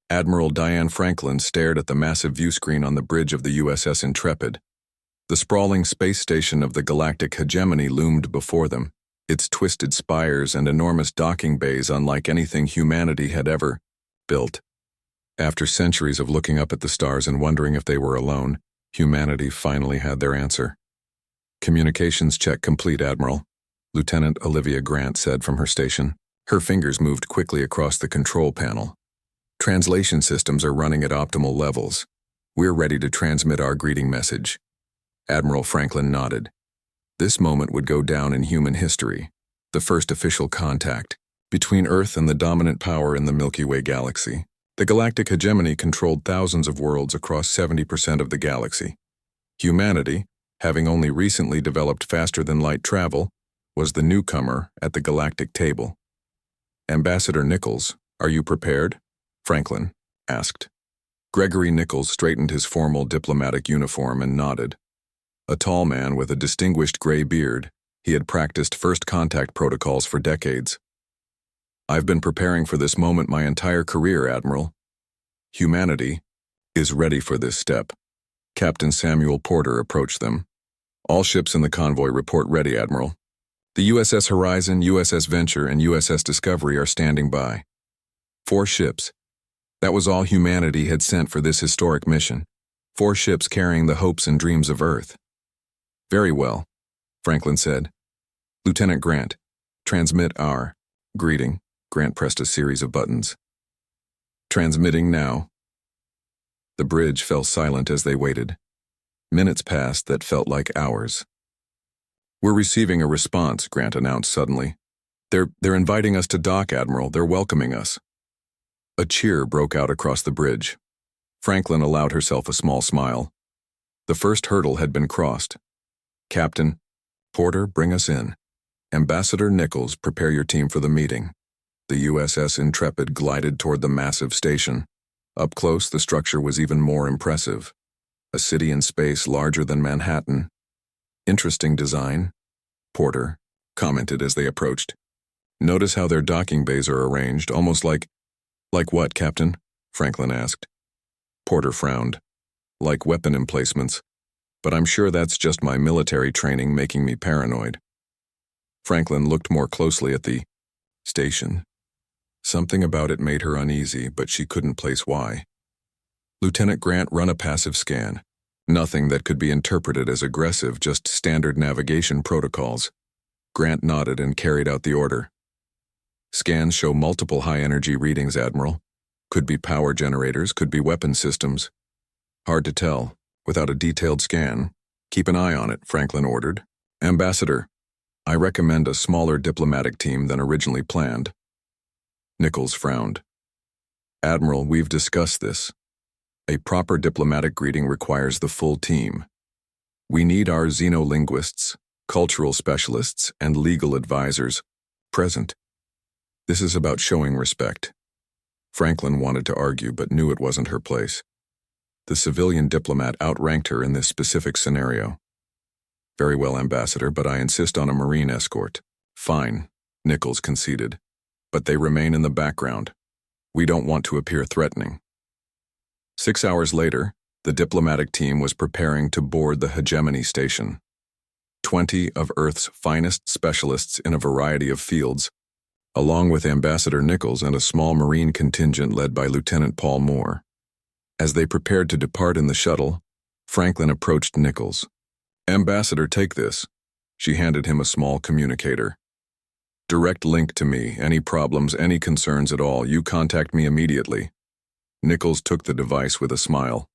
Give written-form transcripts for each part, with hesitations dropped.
Admiral Diane Franklin stared at the massive viewscreen on the bridge of the USS Intrepid. The sprawling space station of the Galactic Hegemony loomed before them, its twisted spires and enormous docking bays unlike anything humanity had ever built. After centuries of looking up at the stars and wondering if they were alone, humanity finally had their answer. "Communications check complete, Admiral," Lieutenant Olivia Grant said from her station. Her fingers moved quickly across the control panel. "Translation systems are running at optimal levels. We're ready to transmit our greeting message." Admiral Franklin nodded. This moment would go down in human history, the first official contact between Earth and the dominant power in the Milky Way galaxy. The Galactic Hegemony controlled thousands of worlds across 70% of the galaxy. Humanity, having only recently developed faster-than-light travel, was the newcomer at the galactic table. "Ambassador Nichols, are you prepared?" Franklin asked. Gregory Nichols straightened his formal diplomatic uniform and nodded. A tall man with a distinguished gray beard, he had practiced first contact protocols for decades. "I've been preparing for this moment my entire career, Admiral. Humanity is ready for this step." Captain Samuel Porter approached them. "All ships in the convoy report ready, Admiral. The USS Horizon, USS Venture, and USS Discovery are standing by." 4 ships. That was all humanity had sent for this historic mission. 4 ships carrying the hopes and dreams of Earth. "Very well," Franklin said. "Lieutenant Grant, transmit our greeting." Grant pressed a series of buttons. "Transmitting now." The bridge fell silent as they waited. Minutes passed that felt like hours. "We're receiving a response," Grant announced suddenly. They're inviting us to dock, Admiral. They're welcoming us." A cheer broke out across the bridge. Franklin allowed herself a small smile. The first hurdle had been crossed. "Captain Porter, bring us in. Ambassador Nichols, prepare your team for the meeting." The USS Intrepid glided toward the massive station. Up close, the structure was even more impressive. A city in space larger than Manhattan. "Interesting design," Porter commented as they approached. "Notice how their docking bays are arranged, almost like..." "Like what, Captain?" Franklin asked. Porter frowned. "Like weapon emplacements. But I'm sure that's just my military training making me paranoid." Franklin looked more closely at the station. Something about it made her uneasy, but she couldn't place why. "Lieutenant Grant, run a passive scan. Nothing that could be interpreted as aggressive, just standard navigation protocols." Grant nodded and carried out the order. "Scans show multiple high-energy readings, Admiral. Could be power generators, could be weapon systems. Hard to tell. Without a detailed scan, keep an eye on it," Franklin ordered. "Ambassador, I recommend a smaller diplomatic team than originally planned." Nichols frowned. "Admiral, we've discussed this. A proper diplomatic greeting requires the full team. We need our xenolinguists, cultural specialists, and legal advisors present. This is about showing respect." Franklin wanted to argue but knew it wasn't her place. The civilian diplomat outranked her in this specific scenario. "Very well, Ambassador, but I insist on a Marine escort." "Fine," Nichols conceded. "But they remain in the background. We don't want to appear threatening." 6 hours later, the diplomatic team was preparing to board the Hegemony station. 20 of Earth's finest specialists in a variety of fields, along with Ambassador Nichols and a small Marine contingent led by Lieutenant Paul Moore. As they prepared to depart in the shuttle, Franklin approached Nichols. "Ambassador, take this." She handed him a small communicator. "Direct link to me. Any problems, any concerns at all, you contact me immediately." Nichols took the device with a smile.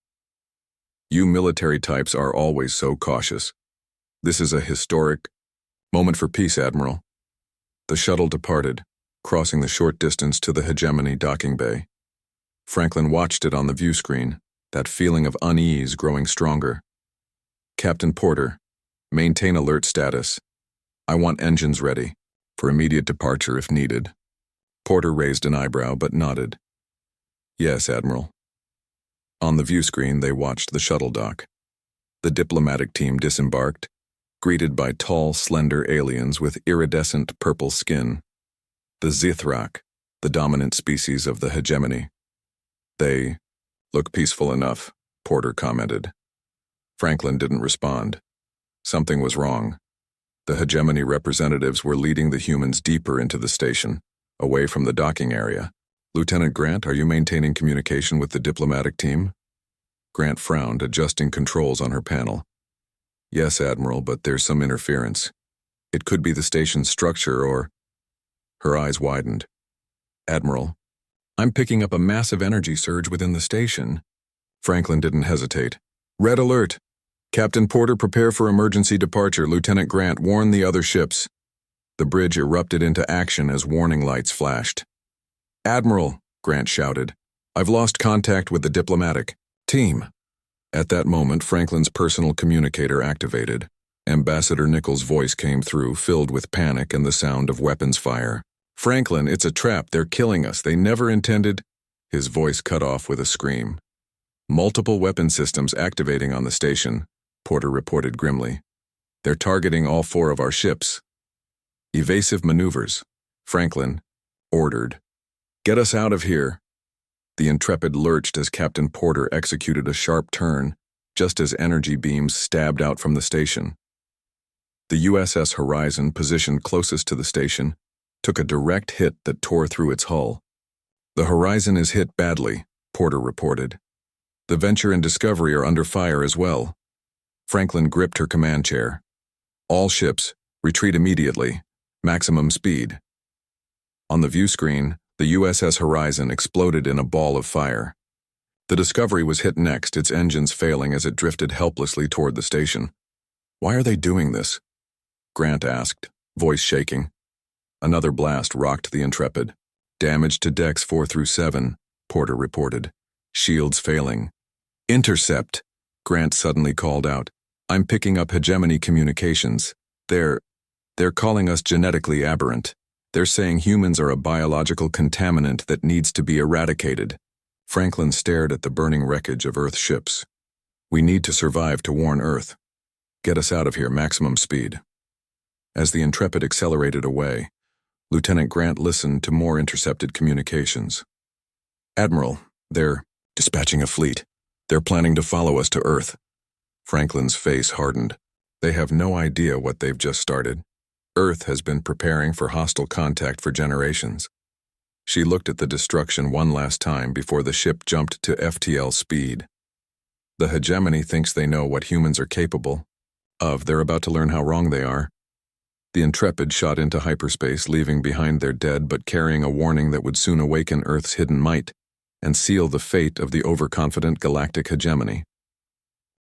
"You military types are always so cautious. This is a historic moment for peace, Admiral." The shuttle departed, crossing the short distance to the Hegemony docking bay. Franklin watched it on the view screen, that feeling of unease growing stronger. "Captain Porter, maintain alert status. I want engines ready, for immediate departure if needed." Porter raised an eyebrow but nodded. "Yes, Admiral." On the view screen, they watched the shuttle dock. The diplomatic team disembarked, greeted by tall, slender aliens with iridescent purple skin. The Zithrak, the dominant species of the Hegemony. They look peaceful enough, Porter commented. Franklin didn't respond. Something was wrong. The hegemony representatives were leading the humans deeper into the station, away from the docking area. Lieutenant Grant, are you maintaining communication with the diplomatic team? Grant frowned, adjusting controls on her panel. Yes, Admiral, but there's some interference. It could be the station's structure or... Her eyes widened. Admiral, I'm picking up a massive energy surge within the station. Franklin didn't hesitate. Red alert! Captain Porter, prepare for emergency departure. Lieutenant Grant, warn the other ships. The bridge erupted into action as warning lights flashed. Admiral, Grant shouted, I've lost contact with the diplomatic team. At that moment, Franklin's personal communicator activated. Ambassador Nichols' voice came through, filled with panic and the sound of weapons fire. Franklin, it's a trap. They're killing us. They never intended... His voice cut off with a scream. Multiple weapon systems activating on the station, Porter reported grimly. They're targeting all 4 of our ships. Evasive maneuvers, Franklin ordered. Get us out of here. The Intrepid lurched as Captain Porter executed a sharp turn, just as energy beams stabbed out from the station. The USS Horizon, positioned closest to the station, took a direct hit that tore through its hull. The Horizon is hit badly, Porter reported. The Venture and Discovery are under fire as well. Franklin gripped her command chair. All ships, retreat immediately. Maximum speed. On the view screen, the USS Horizon exploded in a ball of fire. The Discovery was hit next, its engines failing as it drifted helplessly toward the station. Why are they doing this? Grant asked, voice shaking. Another blast rocked the Intrepid. Damage to decks 4 through 7, Porter reported. Shields failing. Intercept, Grant suddenly called out. I'm picking up hegemony communications. They're calling us genetically aberrant. They're saying humans are a biological contaminant that needs to be eradicated. Franklin stared at the burning wreckage of Earth ships. We need to survive to warn Earth. Get us out of here, maximum speed. As the Intrepid accelerated away, Lieutenant Grant listened to more intercepted communications. Admiral, they're dispatching a fleet. They're planning to follow us to Earth. Franklin's face hardened. They have no idea what they've just started. Earth has been preparing for hostile contact for generations. She looked at the destruction one last time before the ship jumped to FTL speed. The hegemony thinks they know what humans are capable of. They're about to learn how wrong they are. The Intrepid shot into hyperspace, leaving behind their dead but carrying a warning that would soon awaken Earth's hidden might and seal the fate of the overconfident galactic hegemony.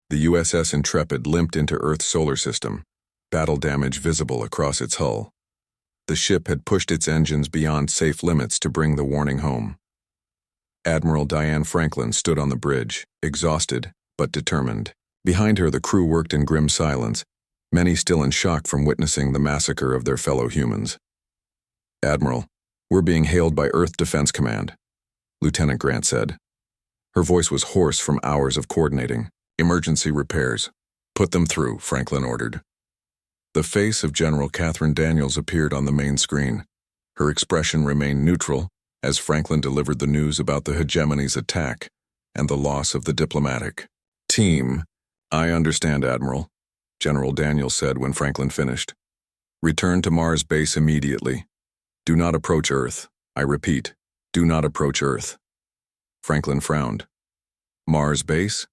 The USS Intrepid limped into Earth's solar system, battle damage visible across its hull. The ship had pushed its engines beyond safe limits to bring the warning home. Admiral Diane Franklin stood on the bridge, exhausted but determined. Behind her, the crew worked in grim silence, many still in shock from witnessing the massacre of their fellow humans. Admiral, we're being hailed by Earth Defense Command, Lieutenant Grant said. Her voice was hoarse from hours of coordinating. Emergency repairs. Put them through, Franklin ordered. The face of General Catherine Daniels appeared on the main screen. Her expression remained neutral as Franklin delivered the news about the hegemony's attack and the loss of the diplomatic team. I understand, Admiral, General Daniels said when Franklin finished. Return to Mars base immediately. Do not approach Earth. I repeat, do not approach Earth. Franklin frowned. Mars base?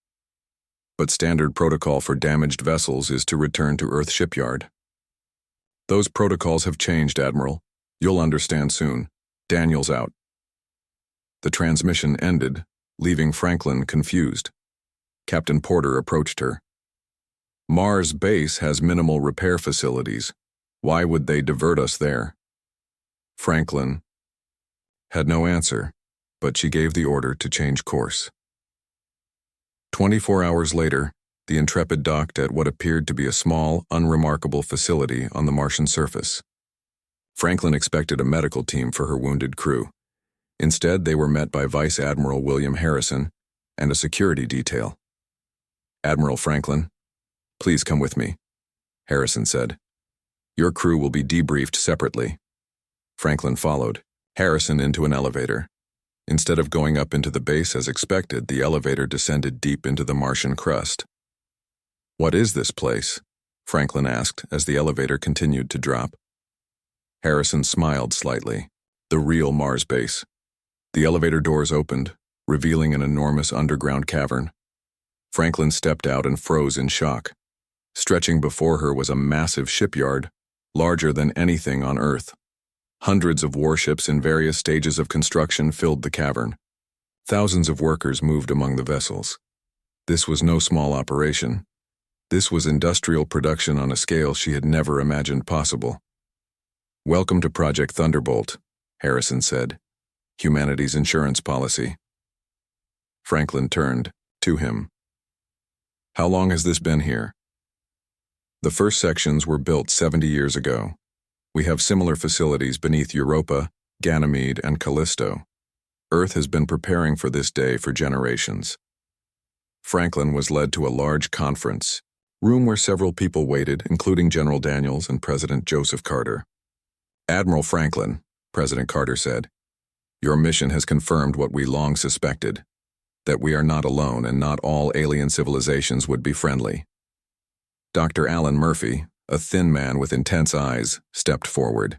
But standard protocol for damaged vessels is to return to Earth shipyard. Those protocols have changed, Admiral. You'll understand soon. Daniels out. The transmission ended, leaving Franklin confused. Captain Porter approached her. Mars base has minimal repair facilities. Why would they divert us there? Franklin had no answer, but she gave the order to change course. 24 hours later, the Intrepid docked at what appeared to be a small, unremarkable facility on the Martian surface. Franklin expected a medical team for her wounded crew. Instead, they were met by Vice Admiral William Harrison and a security detail. Admiral Franklin, please come with me, Harrison said. Your crew will be debriefed separately. Franklin followed, Harrison into an elevator. Instead of going up into the base as expected, the elevator descended deep into the Martian crust. "What is this place?" Franklin asked as the elevator continued to drop. Harrison smiled slightly. "The real Mars base." The elevator doors opened, revealing an enormous underground cavern. Franklin stepped out and froze in shock. Stretching before her was a massive shipyard, larger than anything on Earth. Hundreds of warships in various stages of construction filled the cavern. Thousands of workers moved among the vessels. This was no small operation. This was industrial production on a scale she had never imagined possible. "Welcome to Project Thunderbolt," Harrison said. "Humanity's insurance policy." Franklin turned to him. "How long has this been here?" "The first sections were built 70 years ago. We have similar facilities beneath Europa, Ganymede, and Callisto. Earth has been preparing for this day for generations." Franklin was led to a large conference room where several people waited, including General Daniels and President Joseph Carter. "Admiral Franklin," President Carter said, "your mission has confirmed what we long suspected, that we are not alone and not all alien civilizations would be friendly." Dr. Alan Murphy, a thin man with intense eyes, stepped forward.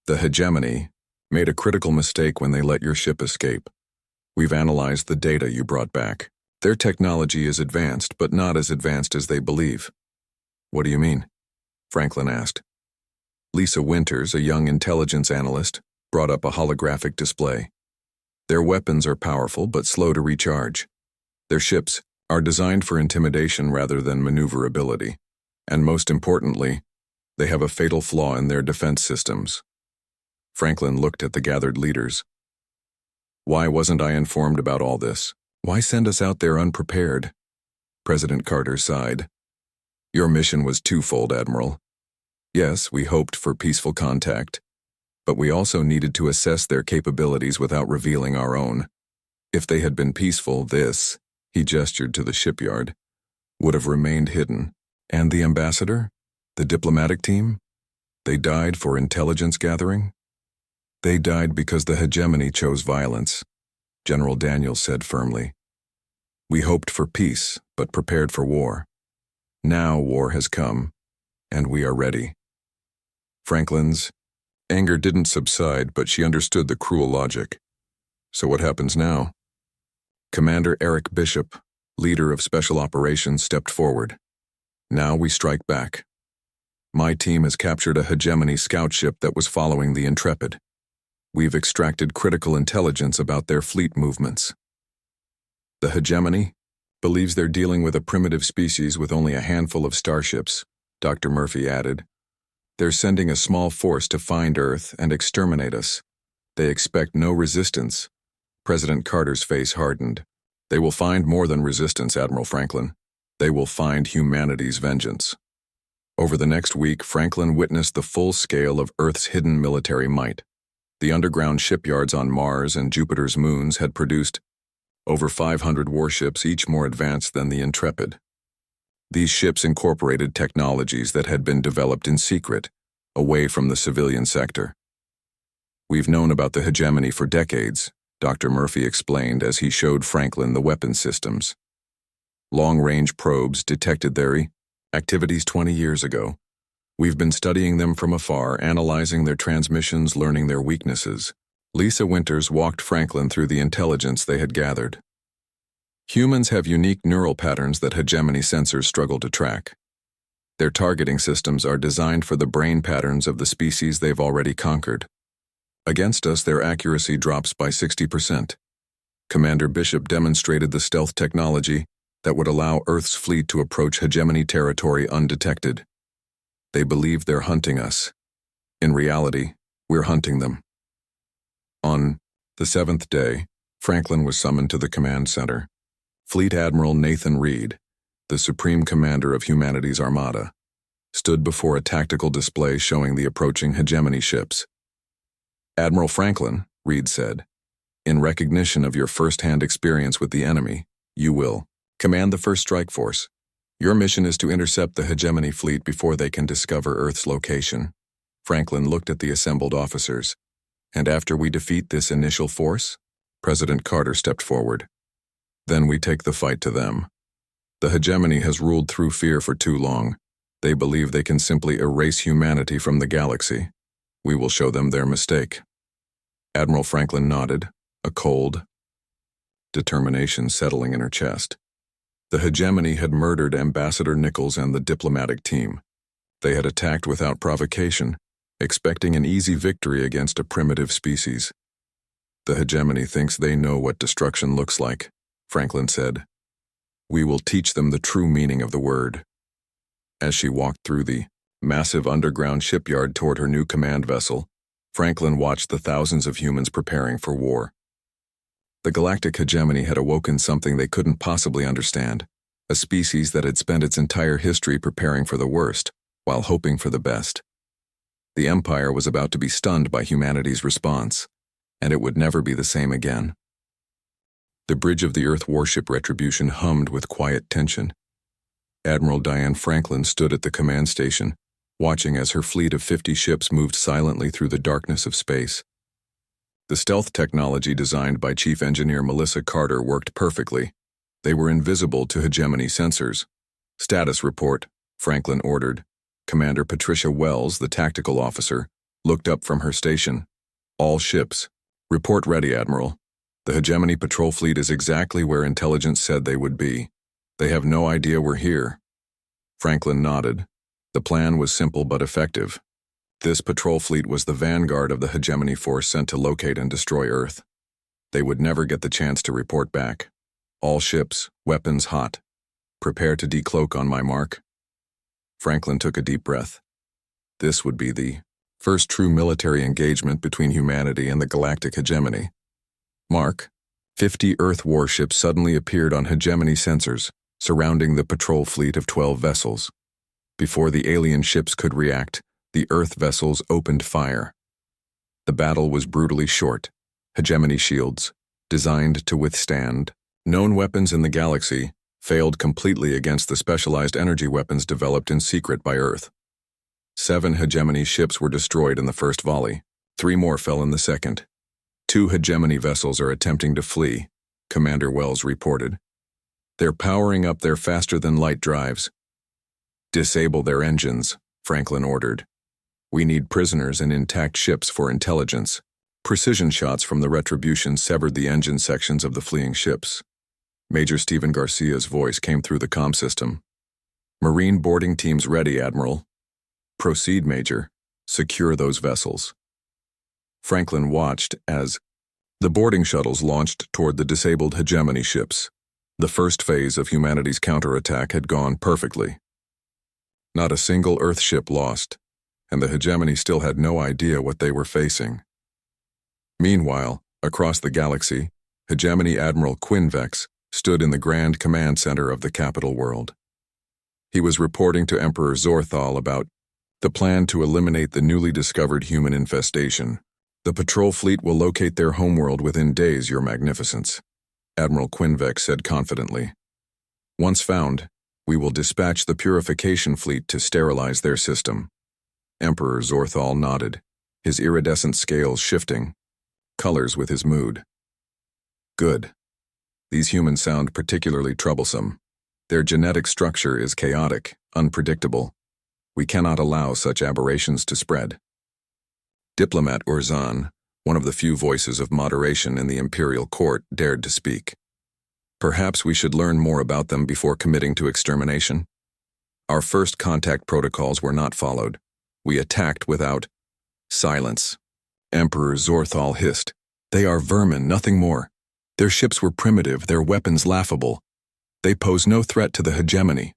"The hegemony made a critical mistake when they let your ship escape. We've analyzed the data you brought back. Their technology is advanced, but not as advanced as they believe." "What do you mean?" Franklin asked. Lisa Winters, a young intelligence analyst, brought up a holographic display. "Their weapons are powerful but slow to recharge. Their ships are designed for intimidation rather than maneuverability. And most importantly, they have a fatal flaw in their defense systems." Franklin looked at the gathered leaders. "Why wasn't I informed about all this? Why send us out there unprepared?" President Carter sighed. "Your mission was twofold, Admiral. Yes, we hoped for peaceful contact, but we also needed to assess their capabilities without revealing our own. If they had been peaceful, this," he gestured to the shipyard, "would have remained hidden. And the ambassador? The diplomatic team? They died for intelligence gathering?" "They died because the hegemony chose violence," General Daniels said firmly. "We hoped for peace, but prepared for war. Now war has come, and we are ready." Franklin's anger didn't subside, but she understood the cruel logic. "So what happens now?" Commander Eric Bishop, leader of Special Operations, stepped forward. "Now we strike back. My team has captured a hegemony scout ship that was following the Intrepid. We've extracted critical intelligence about their fleet movements. The hegemony believes they're dealing with a primitive species with only a handful of starships," Dr. Murphy added. "They're sending a small force to find Earth and exterminate us. They expect no resistance." President Carter's face hardened. "They will find more than resistance, Admiral Franklin. They will find humanity's vengeance." Over the next week, Franklin witnessed the full scale of Earth's hidden military might. The underground shipyards on Mars and Jupiter's moons had produced over 500 warships, each more advanced than the Intrepid. These ships incorporated technologies that had been developed in secret, away from the civilian sector. "We've known about the hegemony for decades," Dr. Murphy explained as he showed Franklin the weapon systems. "Long-range probes detected their activities 20 years ago. We've been studying them from afar, analyzing their transmissions, learning their weaknesses." Lisa Winters walked Franklin through the intelligence they had gathered. "Humans have unique neural patterns that hegemony sensors struggle to track. Their targeting systems are designed for the brain patterns of the species they've already conquered. Against us, their accuracy drops by 60%. Commander Bishop demonstrated the stealth technology that would allow Earth's fleet to approach hegemony territory undetected. They believe they're hunting us. In reality, we're hunting them." On the 7th day, Franklin was summoned to the command center. Fleet Admiral Nathan Reed, the supreme commander of humanity's armada, stood before a tactical display showing the approaching hegemony ships. "Admiral Franklin," Reed said, "in recognition of your first-hand experience with the enemy, you will command the first strike force. Your mission is to intercept the hegemony fleet before they can discover Earth's location." Franklin looked at the assembled officers. "And after we defeat this initial force, President Carter stepped forward. Then we take the fight to them. The hegemony has ruled through fear for too long. They believe they can simply erase humanity from the galaxy. We will show them their mistake. Admiral Franklin nodded, a cold determination settling in her chest. The hegemony had murdered Ambassador Nichols and the diplomatic team. They had attacked without provocation, expecting an easy victory against a primitive species. The hegemony thinks they know what destruction looks like, Franklin said. We will teach them the true meaning of the word. As she walked through the massive underground shipyard toward her new command vessel, Franklin watched the thousands of humans preparing for war. The galactic hegemony had awoken something they couldn't possibly understand, a species that had spent its entire history preparing for the worst, while hoping for the best. The Empire was about to be stunned by humanity's response, and it would never be the same again. The bridge of the Earth warship Retribution hummed with quiet tension. Admiral Diane Franklin stood at the command station, watching as her fleet of 50 ships moved silently through the darkness of space. The stealth technology designed by Chief Engineer Melissa Carter worked perfectly. They were invisible to hegemony sensors. Status report, Franklin ordered. Commander Patricia Wells, the tactical officer, looked up from her station. All ships. Report ready, Admiral. The hegemony patrol fleet is exactly where intelligence said they would be. They have no idea we're here. Franklin nodded. The plan was simple but effective. This patrol fleet was the vanguard of the hegemony force sent to locate and destroy Earth. They would never get the chance to report back. All ships, weapons hot. Prepare to decloak on my mark. Franklin took a deep breath. This would be the first true military engagement between humanity and the galactic hegemony. Mark, 50 Earth warships suddenly appeared on hegemony sensors, surrounding the patrol fleet of 12 vessels. Before the alien ships could react, the Earth vessels opened fire. The battle was brutally short. Hegemony shields, designed to withstand known weapons in the galaxy, failed completely against the specialized energy weapons developed in secret by Earth. 7 hegemony ships were destroyed in the first volley. 3 more fell in the second. 2 hegemony vessels are attempting to flee, Commander Wells reported. They're powering up their faster-than-light drives. Disable their engines, Franklin ordered. We need prisoners and intact ships for intelligence. Precision shots from the Retribution severed the engine sections of the fleeing ships. Major Stephen Garcia's voice came through the comm system. Marine boarding teams ready, Admiral. Proceed, Major. Secure those vessels. Franklin watched as the boarding shuttles launched toward the disabled hegemony ships. The first phase of humanity's counterattack had gone perfectly. Not a single Earth ship lost, and the hegemony still had no idea what they were facing. Meanwhile, across the galaxy, hegemony Admiral Quinvex stood in the Grand Command Center of the capital world. He was reporting to Emperor Zorthal about the plan to eliminate the newly discovered human infestation. The patrol fleet will locate their homeworld within days, Your Magnificence, Admiral Quinvex said confidently. Once found, we will dispatch the purification fleet to sterilize their system. Emperor Zorthal nodded, his iridescent scales shifting, colors with his mood. Good. These humans sound particularly troublesome. Their genetic structure is chaotic, unpredictable. We cannot allow such aberrations to spread. Diplomat Urzan, one of the few voices of moderation in the imperial court, dared to speak. Perhaps we should learn more about them before committing to extermination. Our first contact protocols were not followed. We attacked without silence. Emperor Zorthal hissed. They are vermin, nothing more. Their ships were primitive, their weapons laughable. They pose no threat to the hegemony.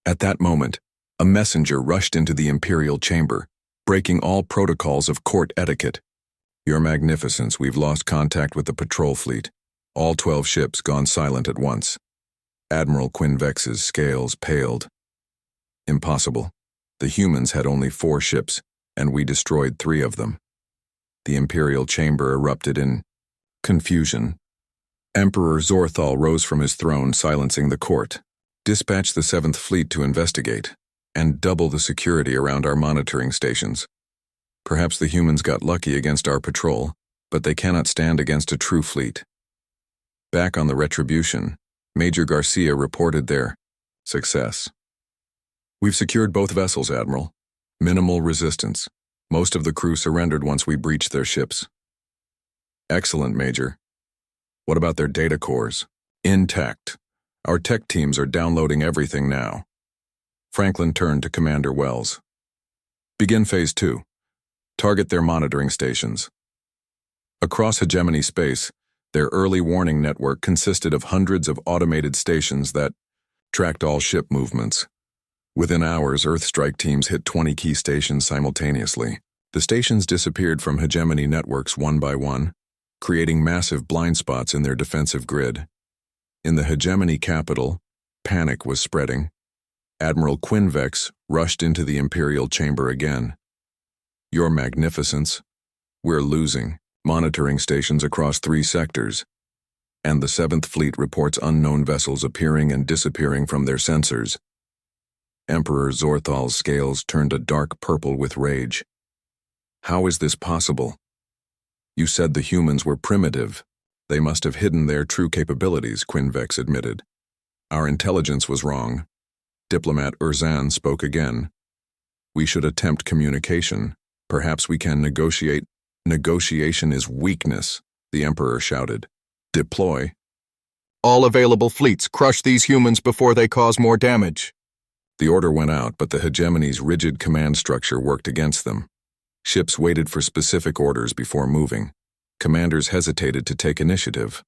At that moment, a messenger rushed into the imperial chamber, breaking all protocols of court etiquette. Your Magnificence, we've lost contact with the patrol fleet. All 12 ships gone silent at once. Admiral Quinvex's scales paled. Impossible. The humans had only 4 ships, and we destroyed 3 of them. The imperial chamber erupted in confusion. Emperor Zorthal rose from his throne, silencing the court. Dispatch the 7th Fleet to investigate, and double the security around our monitoring stations. Perhaps the humans got lucky against our patrol, but they cannot stand against a true fleet. Back on the Retribution, Major Garcia reported their success. We've secured both vessels, Admiral. Minimal resistance. Most of the crew surrendered once we breached their ships. Excellent, Major. What about their data cores? Intact. Our tech teams are downloading everything now. Franklin turned to Commander Wells. Begin Phase 2. Target their monitoring stations. Across hegemony space, their early warning network consisted of hundreds of automated stations that tracked all ship movements. Within hours, Earth strike teams hit 20 key stations simultaneously. The stations disappeared from hegemony networks one by one, creating massive blind spots in their defensive grid. In the hegemony capital, panic was spreading. Admiral Quinvex rushed into the Imperial chamber again. Your Magnificence, we're losing monitoring stations across 3 sectors, and the 7th Fleet reports unknown vessels appearing and disappearing from their sensors. Emperor Zorthal's scales turned a dark purple with rage. How is this possible? You said the humans were primitive. They must have hidden their true capabilities, Quinvex admitted. Our intelligence was wrong. Diplomat Urzan spoke again. We should attempt communication. Perhaps we can negotiate. Negotiation is weakness, the Emperor shouted. Deploy. All available fleets, crush these humans before they cause more damage. The order went out, but the hegemony's rigid command structure worked against them. Ships waited for specific orders before moving. Commanders hesitated to take initiative.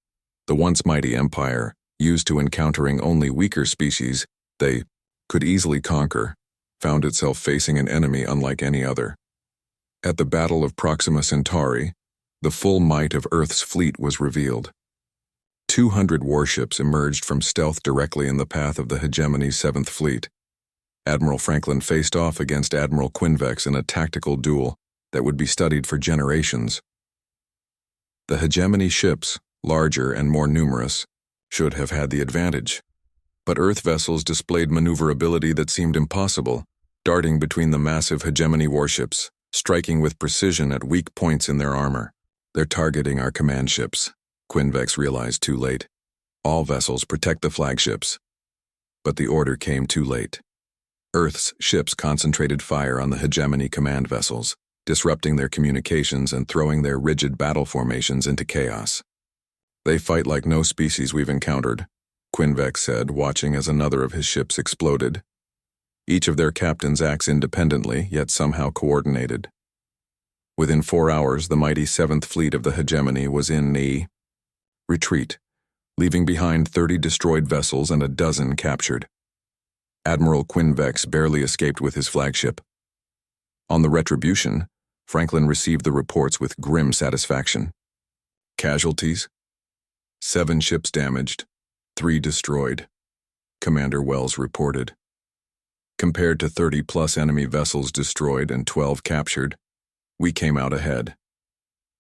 The once mighty empire, used to encountering only weaker species they could easily conquer, found itself facing an enemy unlike any other. At the Battle of Proxima Centauri, the full might of Earth's fleet was revealed. 200 warships emerged from stealth directly in the path of the hegemony's 7th Fleet. Admiral Franklin faced off against Admiral Quinvex in a tactical duel that would be studied for generations. The hegemony ships, larger and more numerous, should have had the advantage. But Earth vessels displayed maneuverability that seemed impossible, darting between the massive hegemony warships, striking with precision at weak points in their armor. They're targeting our command ships, Quinvex realized too late. All vessels protect the flagships. But the order came too late. Earth's ships concentrated fire on the hegemony command vessels, disrupting their communications and throwing their rigid battle formations into chaos. They fight like no species we've encountered, Quinvex said, watching as another of his ships exploded. Each of their captains acts independently, yet somehow coordinated. Within 4 hours, the mighty 7th Fleet of the hegemony was in retreat, leaving behind 30 destroyed vessels and a dozen captured. Admiral Quinvex barely escaped with his flagship. On the Retribution, Franklin received the reports with grim satisfaction. Casualties? 7 ships damaged, 3 destroyed, Commander Wells reported. Compared to 30-plus enemy vessels destroyed and 12 captured, we came out ahead.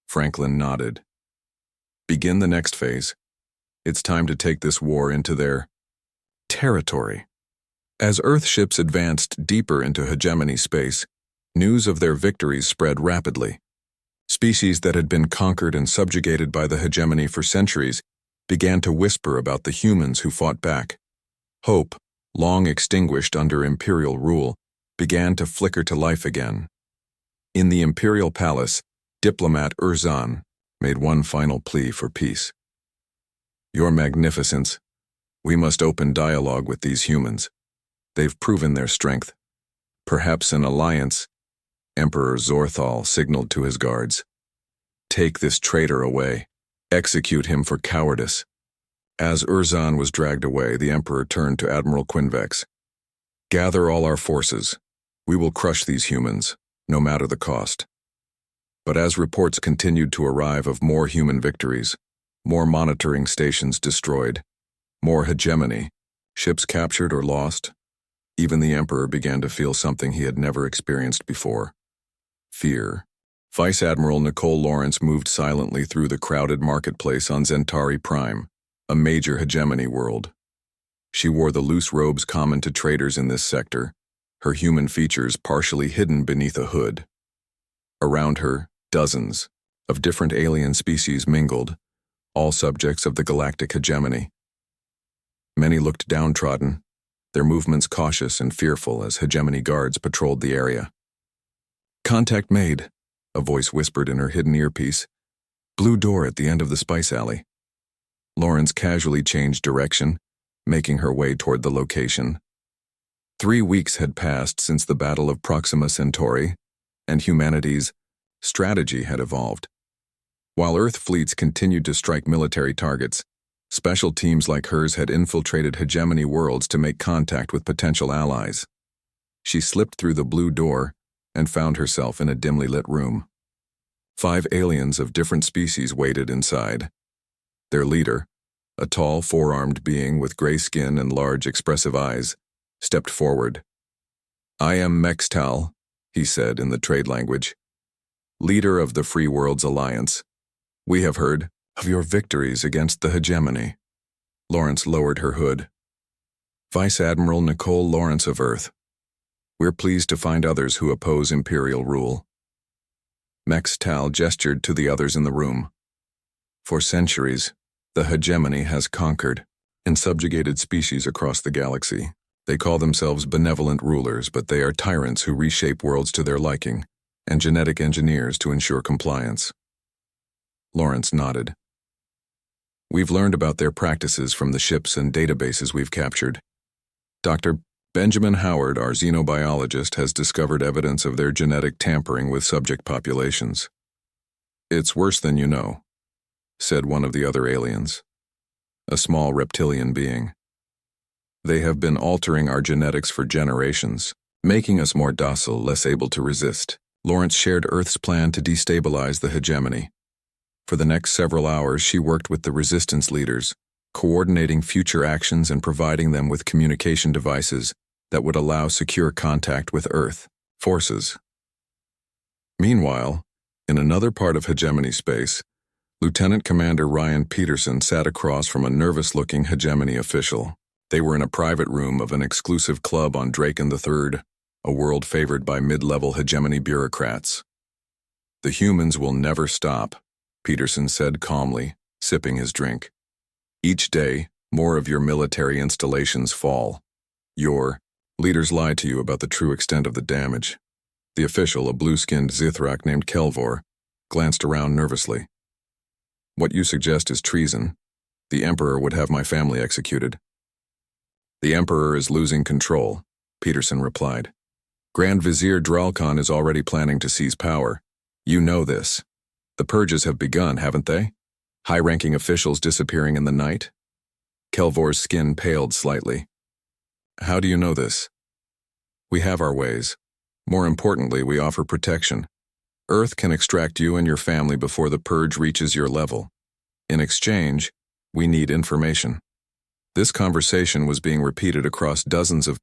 Franklin nodded. Begin the next phase. It's time to take this war into their territory. As Earth ships advanced deeper into hegemony space, news of their victories spread rapidly. Species that had been conquered and subjugated by the hegemony for centuries began to whisper about the humans who fought back. Hope, long extinguished under imperial rule, began to flicker to life again. In the imperial palace, diplomat Urzan made one final plea for peace. Your Magnificence, we must open dialogue with these humans. They've proven their strength. Perhaps an alliance. Emperor Zorthal signaled to his guards. Take this traitor away. Execute him for cowardice. As Urzan was dragged away, the Emperor turned to Admiral Quinvex. Gather all our forces. We will crush these humans, no matter the cost. But as reports continued to arrive of more human victories, more monitoring stations destroyed, more hegemony, ships captured or lost, even the Emperor began to feel something he had never experienced before. Fear. Vice Admiral Nicole Lawrence moved silently through the crowded marketplace on Centauri Prime, a major hegemony world. She wore the loose robes common to traders in this sector, her human features partially hidden beneath a hood. Around her, dozens, of different alien species mingled, all subjects of the galactic hegemony. Many looked downtrodden, their movements cautious and fearful as hegemony guards patrolled the area. "Contact made," a voice whispered in her hidden earpiece. "Blue door at the end of the spice alley." Lawrence casually changed direction, making her way toward the location. 3 weeks had passed since the Battle of Proxima Centauri, and humanity's strategy had evolved. While Earth fleets continued to strike military targets, special teams like hers had infiltrated hegemony worlds to make contact with potential allies. She slipped through the blue door and found herself in a dimly lit room. 5 aliens of different species waited inside. Their leader, a tall, four-armed being with gray skin and large, expressive eyes, stepped forward. "I am Mextal," he said in the trade language, "leader of the Free Worlds Alliance. We have heard of your victories against the hegemony." Lawrence lowered her hood. "Vice Admiral Nicole Lawrence of Earth. We're pleased to find others who oppose imperial rule." Mextal gestured to the others in the room. "For centuries, the hegemony has conquered and subjugated species across the galaxy. They call themselves benevolent rulers, but they are tyrants who reshape worlds to their liking, and genetic engineers to ensure compliance." Lawrence nodded. "We've learned about their practices from the ships and databases we've captured. Dr. Benjamin Howard, our xenobiologist, has discovered evidence of their genetic tampering with subject populations." "It's worse than you know," said one of the other aliens, a small reptilian being. "They have been altering our genetics for generations, making us more docile, less able to resist." Lawrence shared Earth's plan to destabilize the hegemony. For the next several hours, she worked with the resistance leaders, coordinating future actions and providing them with communication devices that would allow secure contact with Earth forces. Meanwhile, in another part of hegemony space, Lieutenant Commander Ryan Peterson sat across from a nervous-looking hegemony official. They were in a private room of an exclusive club on Draken III, a world favored by mid-level hegemony bureaucrats. "The humans will never stop," Peterson said calmly, sipping his drink. "Each day, more of your military installations fall. Your leaders lie to you about the true extent of the damage." The official, a blue-skinned Zithrak named Kelvor, glanced around nervously. "What you suggest is treason. The Emperor would have my family executed." "The Emperor is losing control," Peterson replied. "Grand Vizier Dralkon is already planning to seize power. You know this. The purges have begun, haven't they? High-ranking officials disappearing in the night?" Kelvor's skin paled slightly. "How do you know this?" "We have our ways. More importantly, we offer protection. Earth can extract you and your family before the purge reaches your level. In exchange, we need information." This conversation was being repeated across dozens of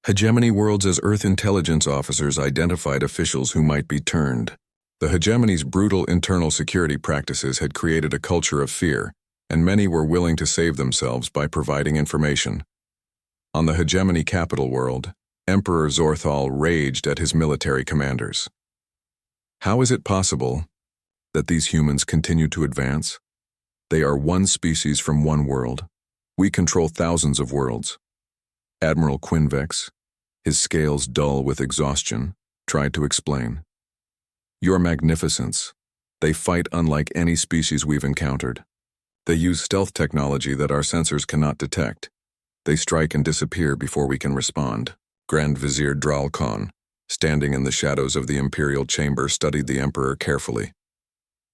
hegemony worlds as Earth intelligence officers identified officials who might be turned. The hegemony's brutal internal security practices had created a culture of fear, and many were willing to save themselves by providing information. On the hegemony capital world, Emperor Zorthal raged at his military commanders. "How is it possible that these humans continue to advance? They are one species from one world. We control thousands of worlds." Admiral Quinvex, his scales dull with exhaustion, tried to explain. "Your Magnificence, they fight unlike any species we've encountered. They use stealth technology that our sensors cannot detect. They strike and disappear before we can respond." Grand Vizier Dralkon, standing in the shadows of the Imperial Chamber, studied the Emperor carefully.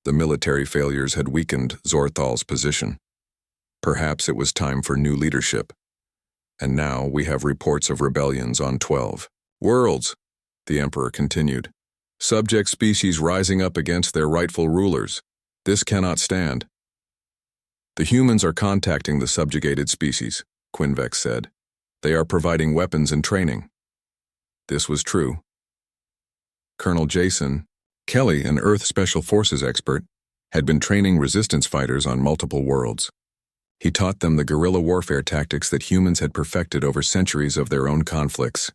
The military failures had weakened Zorthal's position. Perhaps it was time for new leadership. And now we have reports of rebellions on 12 worlds, the Emperor continued. Subject species rising up against their rightful rulers. This cannot stand. "The humans are contacting the subjugated species," Quinvex said. "They are providing weapons and training." This was true. Colonel Jason Kelly, an Earth Special Forces expert, had been training resistance fighters on multiple worlds. He taught them the guerrilla warfare tactics that humans had perfected over centuries of their own conflicts.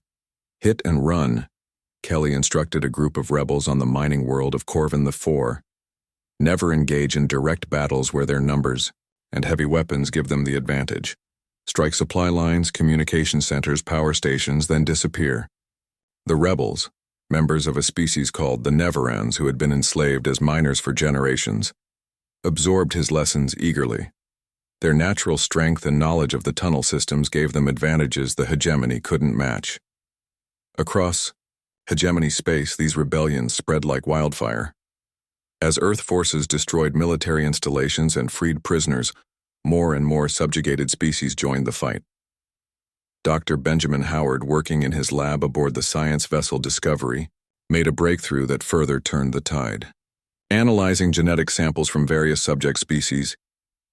Hit and run, Kelly instructed a group of rebels on the mining world of Corvin IV. Never engage in direct battles where their numbers and heavy weapons give them the advantage. Strike supply lines, communication centers, power stations, then disappear. The rebels, members of a species called the Neverends who had been enslaved as miners for generations, absorbed his lessons eagerly. Their natural strength and knowledge of the tunnel systems gave them advantages the hegemony couldn't match. Across hegemony space, these rebellions spread like wildfire. As Earth forces destroyed military installations and freed prisoners, more and more subjugated species joined the fight. Dr. Benjamin Howard, working in his lab aboard the science vessel Discovery, made a breakthrough that further turned the tide. Analyzing genetic samples from various subject species,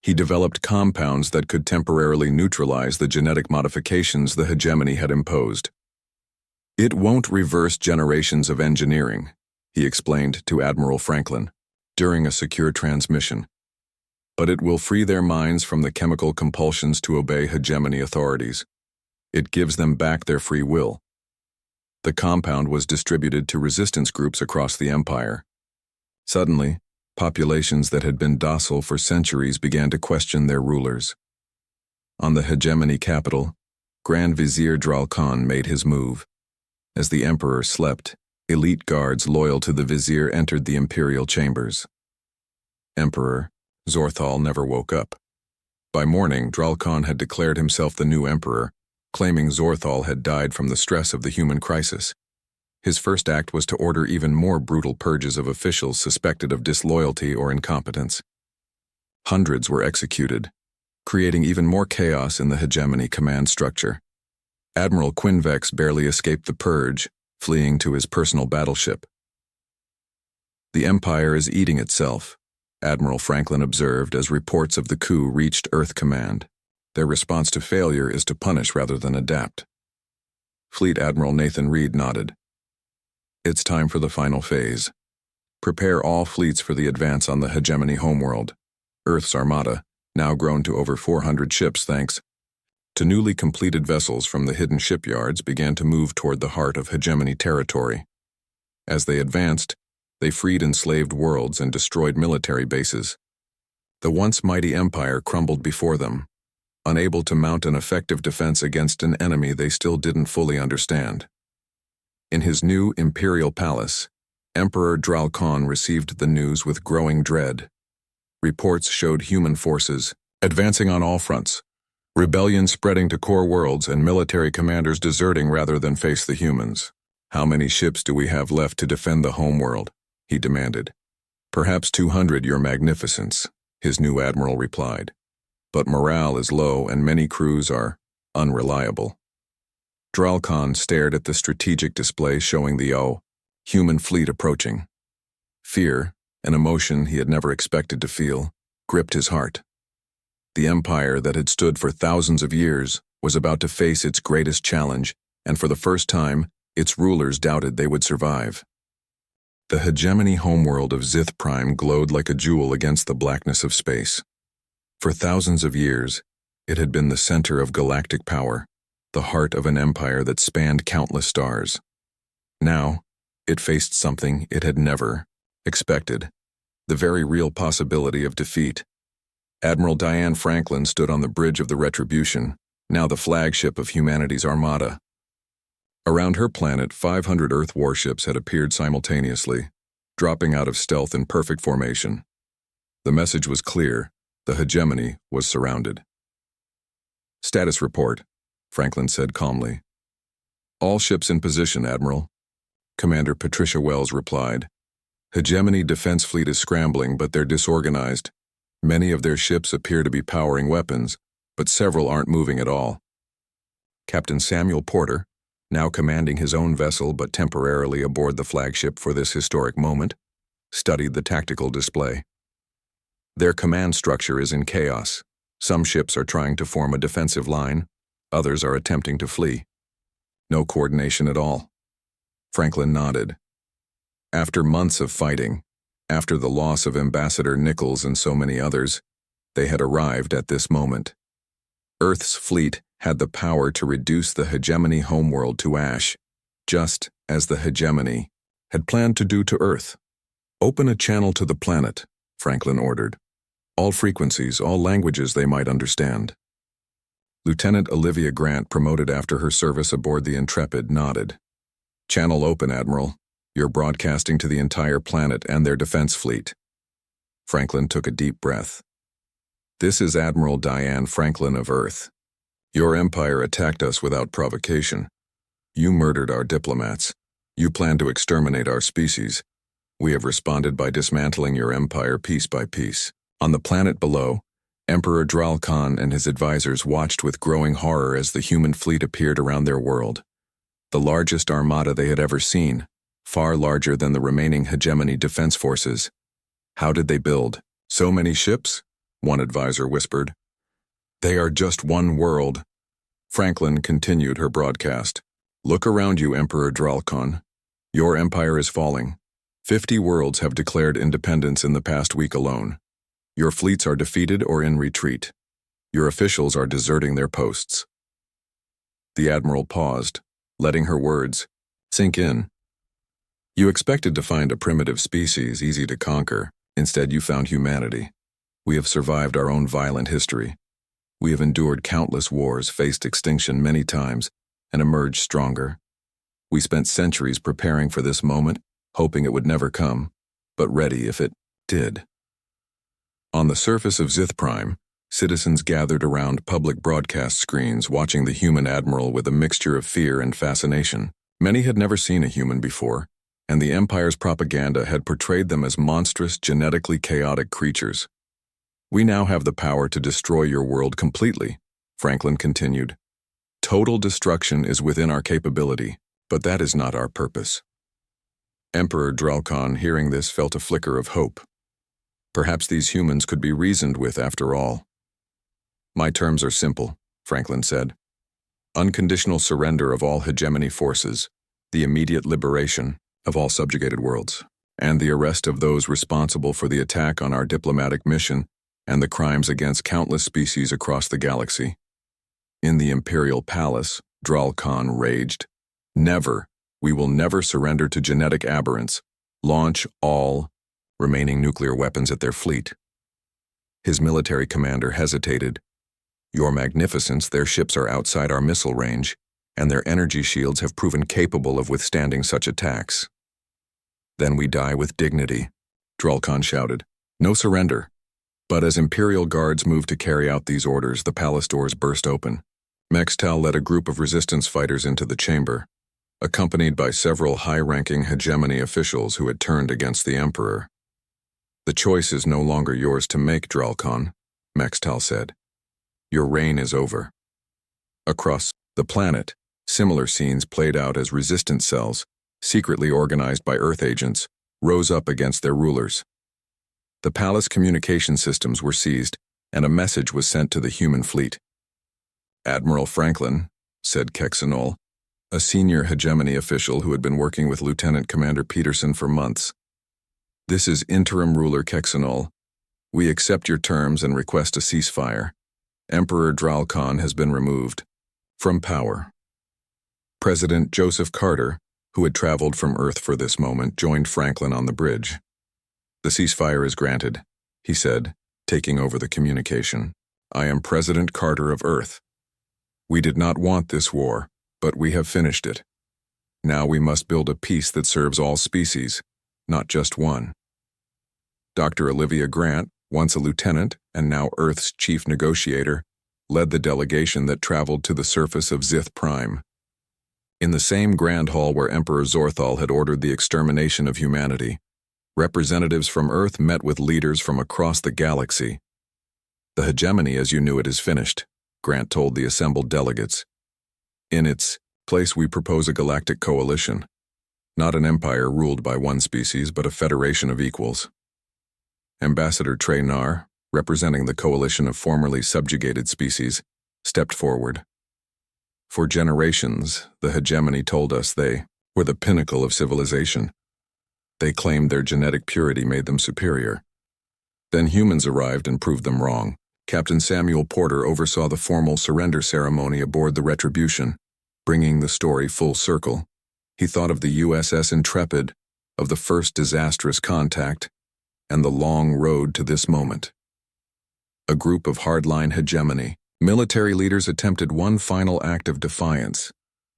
he developed compounds that could temporarily neutralize the genetic modifications the hegemony had imposed. "It won't reverse generations of engineering," he explained to Admiral Franklin during a secure transmission, "but it will free their minds from the chemical compulsions to obey hegemony authorities. It gives them back their free will." The compound was distributed to resistance groups across the Empire. Suddenly, populations that had been docile for centuries began to question their rulers. On the hegemony capital, Grand Vizier Dral Khan made his move. As the Emperor slept, elite guards loyal to the Vizier entered the imperial chambers. Emperor Zorthal never woke up. By morning, Dral Khan had declared himself the new emperor, claiming Zorthal had died from the stress of the human crisis. His first act was to order even more brutal purges of officials suspected of disloyalty or incompetence. Hundreds were executed, creating even more chaos in the hegemony command structure. Admiral Quinvex barely escaped the purge, fleeing to his personal battleship. "The Empire is eating itself," Admiral Franklin observed as reports of the coup reached Earth Command. "Their response to failure is to punish rather than adapt." Fleet Admiral Nathan Reed nodded. "It's time for the final phase. Prepare all fleets for the advance on the hegemony homeworld. Earth's armada, now grown to over 400 ships thanks to newly completed vessels from the hidden shipyards, began to move toward the heart of hegemony territory. As they advanced, they freed enslaved worlds and destroyed military bases. The once mighty empire crumbled before them, unable to mount an effective defense against an enemy they still didn't fully understand. In his new imperial palace, Emperor Dral Khan received the news with growing dread. Reports showed human forces advancing on all fronts, rebellion spreading to core worlds, and military commanders deserting rather than face the humans. "How many ships do we have left to defend the homeworld?" he demanded. "Perhaps 200, Your Magnificence," his new admiral replied. "But morale is low and many crews are unreliable." Dral Khan stared at the strategic display showing the human fleet approaching. Fear, an emotion he had never expected to feel, gripped his heart. The empire that had stood for thousands of years was about to face its greatest challenge, and for the first time, its rulers doubted they would survive. The hegemony homeworld of Zith Prime glowed like a jewel against the blackness of space. For thousands of years, it had been the center of galactic power, the heart of an empire that spanned countless stars. Now, it faced something it had never expected, the very real possibility of defeat. Admiral Diane Franklin stood on the bridge of the Retribution, now the flagship of humanity's armada. Around her planet, 500 Earth warships had appeared simultaneously, dropping out of stealth in perfect formation. The message was clear: the hegemony was surrounded. "Status report," Franklin said calmly. "All ships in position, Admiral," Commander Patricia Wells replied. "Hegemony defense fleet is scrambling, but they're disorganized. Many of their ships appear to be powering weapons, but several aren't moving at all." Captain Samuel Porter, now commanding his own vessel but temporarily aboard the flagship for this historic moment, studied the tactical display. "Their command structure is in chaos. Some ships are trying to form a defensive line, others are attempting to flee. No coordination at all." Franklin nodded. After months of fighting, after the loss of Ambassador Nichols and so many others, they had arrived at this moment. Earth's fleet had the power to reduce the hegemony homeworld to ash, just as the hegemony had planned to do to Earth. "Open a channel to the planet," Franklin ordered. All frequencies, all languages they might understand. Lieutenant Olivia Grant, promoted after her service aboard the Intrepid, nodded. Channel open, Admiral. You're broadcasting to the entire planet and their defense fleet. Franklin took a deep breath. This is Admiral Diane Franklin of Earth. Your empire attacked us without provocation. You murdered our diplomats. You planned to exterminate our species. We have responded by dismantling your empire piece by piece. On the planet below, Emperor Dral Khan and his advisors watched with growing horror as the human fleet appeared around their world. The largest armada they had ever seen, far larger than the remaining hegemony defense forces. How did they build so many ships? One advisor whispered. They are just one world. Franklin continued her broadcast. Look around you, Emperor Dral Khan. Your empire is falling. 50 worlds have declared independence in the past week alone. Your fleets are defeated or in retreat. Your officials are deserting their posts. The Admiral paused, letting her words sink in. You expected to find a primitive species easy to conquer. Instead, you found humanity. We have survived our own violent history. We have endured countless wars, faced extinction many times, and emerged stronger. We spent centuries preparing for this moment, hoping it would never come, but ready if it did. On the surface of Zith Prime, citizens gathered around public broadcast screens watching the human admiral with a mixture of fear and fascination. Many had never seen a human before, and the Empire's propaganda had portrayed them as monstrous, genetically chaotic creatures. We now have the power to destroy your world completely, Franklin continued. Total destruction is within our capability, but that is not our purpose. Emperor Dral Khan, hearing this, felt a flicker of hope. Perhaps these humans could be reasoned with after all. My terms are simple, Franklin said. Unconditional surrender of all hegemony forces, the immediate liberation of all subjugated worlds, and the arrest of those responsible for the attack on our diplomatic mission and the crimes against countless species across the galaxy. In the Imperial Palace, Dral Khan raged. Never, we will never surrender to genetic aberrants. Launch all remaining nuclear weapons at their fleet. His military commander hesitated. Your Magnificence, their ships are outside our missile range, and their energy shields have proven capable of withstanding such attacks. Then we die with dignity, Dral Khan shouted. No surrender. But as Imperial guards moved to carry out these orders, the palace doors burst open. Mextal led a group of resistance fighters into the chamber, accompanied by several high-ranking hegemony officials who had turned against the Emperor. The choice is no longer yours to make, Dral Khan, Mextal said. Your reign is over. Across the planet, similar scenes played out as resistance cells, secretly organized by Earth agents, rose up against their rulers. The palace communication systems were seized, and a message was sent to the human fleet. Admiral Franklin, said Kexanol, a senior hegemony official who had been working with Lieutenant Commander Peterson for months. This is Interim Ruler Kexanol. We accept your terms and request a ceasefire. Emperor Dral Khan has been removed from power. President Joseph Carter, who had traveled from Earth for this moment, joined Franklin on the bridge. The ceasefire is granted, he said, taking over the communication. I am President Carter of Earth. We did not want this war, but we have finished it. Now we must build a peace that serves all species, not just one. Dr. Olivia Grant, once a lieutenant and now Earth's chief negotiator, led the delegation that traveled to the surface of Zith Prime. In the same grand hall where Emperor Zorthal had ordered the extermination of humanity, representatives from Earth met with leaders from across the galaxy. The hegemony as you knew it is finished, Grant told the assembled delegates. In its place we propose a galactic coalition, not an empire ruled by one species but a federation of equals. Ambassador Trey Nar, representing the coalition of formerly subjugated species, stepped forward. For generations, the hegemony told us they were the pinnacle of civilization. They claimed their genetic purity made them superior. Then humans arrived and proved them wrong. Captain Samuel Porter oversaw the formal surrender ceremony aboard the Retribution, bringing the story full circle. He thought of the USS Intrepid, of the first disastrous contact, and the long road to this moment. A group of hardline hegemony. Military leaders attempted one final act of defiance,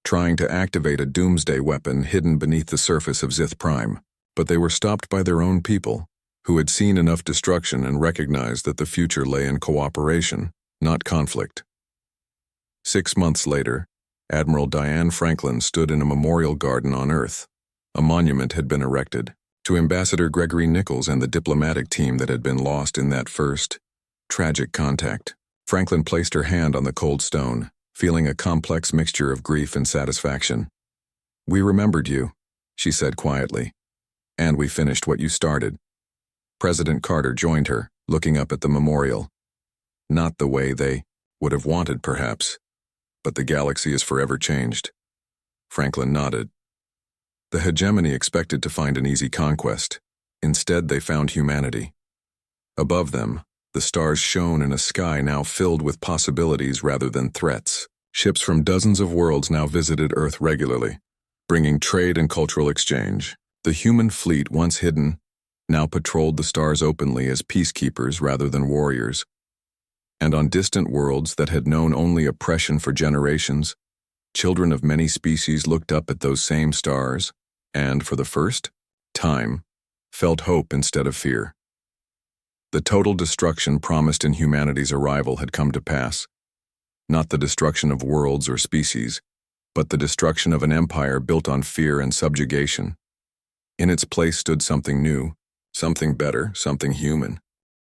trying to activate a doomsday weapon hidden beneath the surface of Zith Prime, but they were stopped by their own people, who had seen enough destruction and recognized that the future lay in cooperation, not conflict. 6 months later, Admiral Diane Franklin stood in a memorial garden on Earth. A monument had been erected to Ambassador Gregory Nichols and the diplomatic team that had been lost in that first, tragic contact. Franklin placed her hand on the cold stone, feeling a complex mixture of grief and satisfaction. "We remembered you," she said quietly, "and we finished what you started." President Carter joined her, looking up at the memorial. "Not the way they would have wanted, perhaps, but the galaxy is forever changed." Franklin nodded. The hegemony expected to find an easy conquest. Instead, they found humanity. Above them, the stars shone in a sky now filled with possibilities rather than threats. Ships from dozens of worlds now visited Earth regularly, bringing trade and cultural exchange. The human fleet, once hidden, now patrolled the stars openly as peacekeepers rather than warriors. And on distant worlds that had known only oppression for generations, children of many species looked up at those same stars and, for the first time, felt hope instead of fear. The total destruction promised in humanity's arrival had come to pass. Not the destruction of worlds or species, but the destruction of an empire built on fear and subjugation. In its place stood something new, something better, something human.